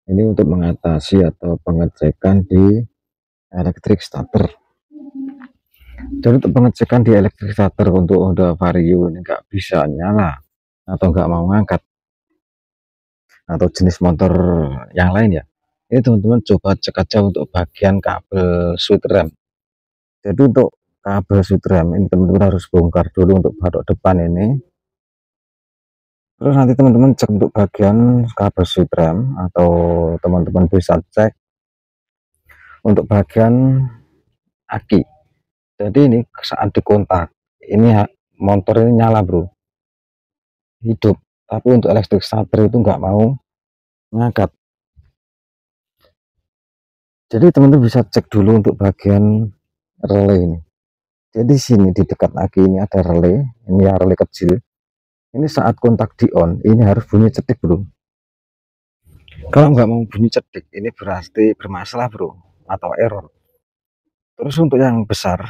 Ini untuk mengatasi atau pengecekan di elektrik starter. Dan untuk pengecekan di elektrik starter untuk Honda Vario ini nggak bisa nyala atau nggak mau ngangkat, atau jenis motor yang lain ya, ini teman-teman coba cek aja untuk bagian kabel switch rem. Jadi untuk kabel switch rem ini teman-teman harus bongkar dulu untuk batok depan ini, terus nanti teman-teman cek untuk bagian kabel switch rem, atau teman-teman bisa cek untuk bagian aki. Jadi ini saat dikontak ini motor ini nyala bro, hidup, tapi untuk elektrik starter itu nggak mau ngangkat. Jadi teman-teman bisa cek dulu untuk bagian relay ini. Jadi sini di dekat aki ini ada relay, ini ya relay kecil. Ini saat kontak di on, ini harus bunyi cetik bro. Kalau nggak mau bunyi cetik, ini berarti bermasalah bro, atau error. Terus untuk yang besar,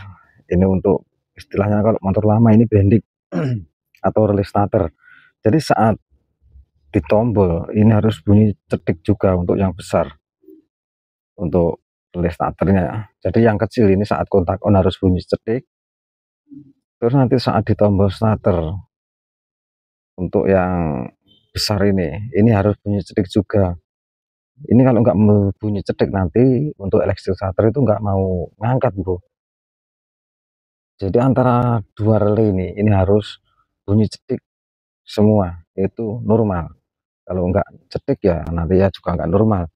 ini untuk istilahnya kalau motor lama ini bending atau relay starter. Jadi saat ditombol ini harus bunyi cetik juga untuk yang besar, untuk relay starternya ya. Jadi yang kecil ini saat kontak on harus bunyi cetik. Terus nanti saat ditombol starter untuk yang besar ini harus bunyi cetik juga. Ini kalau nggak bunyi cetik nanti untuk elektrik starter itu nggak mau ngangkat bro. Jadi antara dua relay ini harus bunyi cetik semua, itu normal. Kalau nggak cetik ya nanti ya juga nggak normal.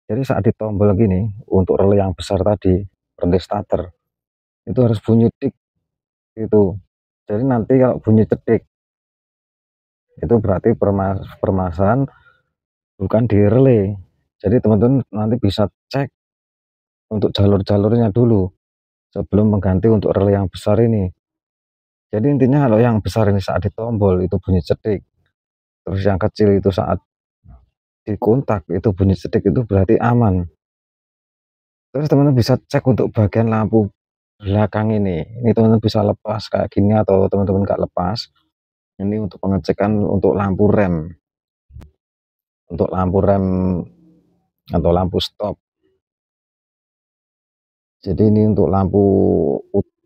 Jadi saat ditombol gini untuk relay yang besar tadi, relay starter itu harus bunyi tik itu. Jadi nanti kalau bunyi cetik itu berarti permasalahan bukan di relay. Jadi teman-teman nanti bisa cek untuk jalur-jalurnya dulu sebelum mengganti untuk relay yang besar ini. Jadi intinya kalau yang besar ini saat ditombol itu bunyi cetik, terus yang kecil itu saat dikontak itu bunyi cetik, itu berarti aman. Terus teman-teman bisa cek untuk bagian lampu belakang ini teman-teman bisa lepas kayak gini atau teman-teman nggak lepas. Ini untuk pengecekan untuk lampu rem, atau lampu stop. Jadi ini untuk lampu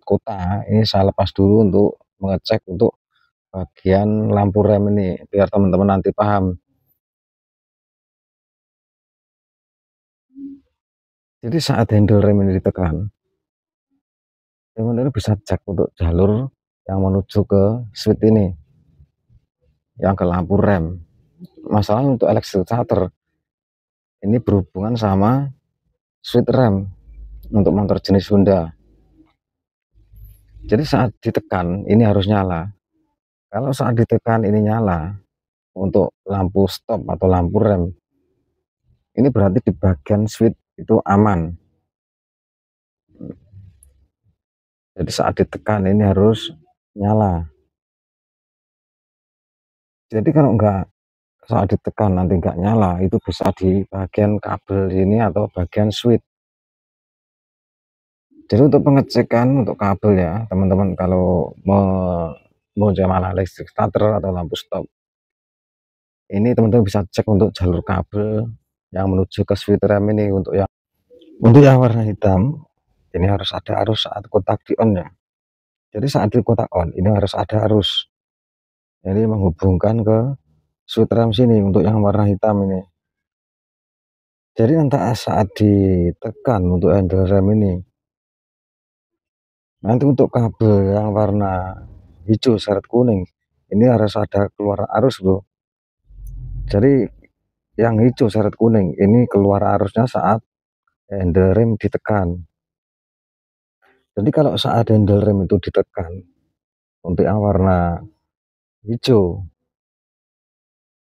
kota ini saya lepas dulu untuk mengecek untuk bagian lampu rem ini biar teman-teman nanti paham. Jadi saat handle rem ini ditekan, teman-teman bisa cek untuk jalur yang menuju ke switch ini, yang ke lampu rem. Masalah untuk elektrik starter ini berhubungan sama switch rem untuk motor jenis Honda. Jadi saat ditekan ini harus nyala. Kalau saat ditekan ini nyala untuk lampu stop atau lampu rem, ini berarti di bagian switch itu aman. Jadi saat ditekan ini harus nyala. Jadi kalau enggak, saat ditekan nanti enggak nyala, itu bisa di bagian kabel ini atau bagian switch. Jadi untuk pengecekan untuk kabel ya teman-teman, kalau mau nyala listrik starter atau lampu stop, ini teman-teman bisa cek untuk jalur kabel yang menuju ke switch rem ini. Untuk yang warna hitam ini harus ada arus saat kontak di on ya. Jadi saat di kontak on ini harus ada arus, jadi menghubungkan ke switch rem sini untuk yang warna hitam ini. Jadi nanti saat ditekan untuk handle rem ini, nanti untuk kabel yang warna hijau seret kuning ini harus ada keluar arus bro. Jadi yang hijau seret kuning ini keluar arusnya saat handle rem ditekan. Jadi kalau saat handle rem itu ditekan untuk yang warna hijau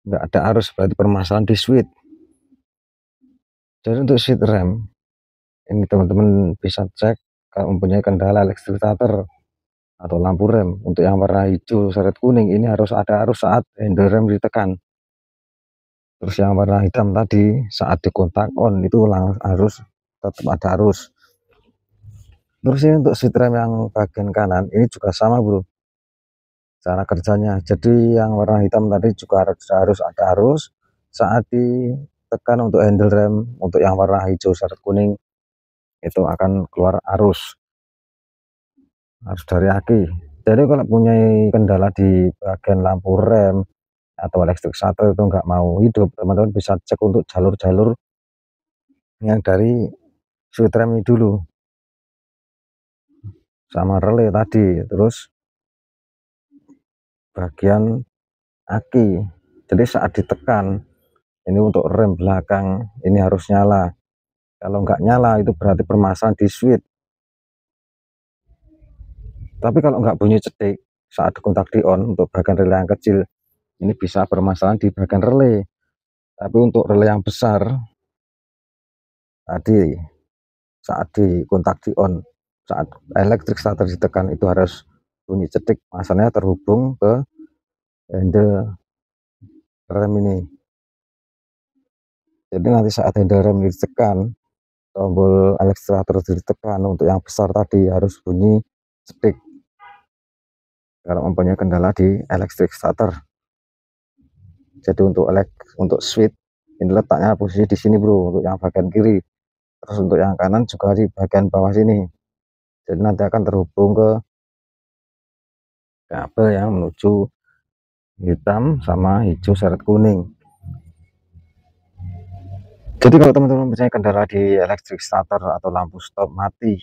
nggak ada arus, berarti permasalahan di switch. Jadi untuk switch rem ini teman-teman bisa cek kalau mempunyai kendala elektrik starter atau lampu rem. Untuk yang warna hijau seret kuning ini harus ada arus saat handle rem ditekan. Terus yang warna hitam tadi saat dikontak on itu harus tetap ada arus. Terus ini untuk switch rem yang bagian kanan ini juga sama bro cara kerjanya. Jadi yang warna hitam tadi juga harus ada arus saat ditekan untuk handle rem untuk yang warna hijau syarat kuning itu akan keluar arus dari aki. Jadi kalau punya kendala di bagian lampu rem atau electric starter itu nggak mau hidup, teman-teman bisa cek untuk jalur-jalur yang dari switch rem ini dulu sama relay tadi, terus bagian aki. Jadi saat ditekan ini untuk rem belakang ini harus nyala, kalau nggak nyala itu berarti permasalahan di switch. Tapi kalau nggak bunyi cetik saat kontak di on untuk bagian relay yang kecil ini bisa bermasalah di bagian relay. Tapi untuk relay yang besar tadi saat di kontak di on, saat elektrik starter ditekan itu harus bunyi cetik, masalahnya terhubung ke handle rem ini. Jadi nanti saat handle rem ini ditekan, tombol elektrik starter ditekan untuk yang besar tadi harus bunyi cetik kalau mempunyai kendala di elektrik starter. Jadi untuk switch ini letaknya posisi di sini bro, untuk yang bagian kiri. Terus untuk yang kanan juga di bagian bawah sini. Jadi nanti akan terhubung ke kabel yang menuju hitam sama hijau syarat kuning. Jadi kalau teman-teman mempunyai kendala di elektrik starter atau lampu stop mati,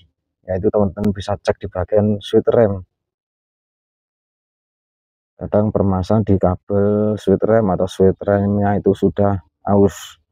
yaitu teman-teman bisa cek di bagian switch rem. Kadang permasalahan di kabel switch rem atau switch remnya itu sudah aus.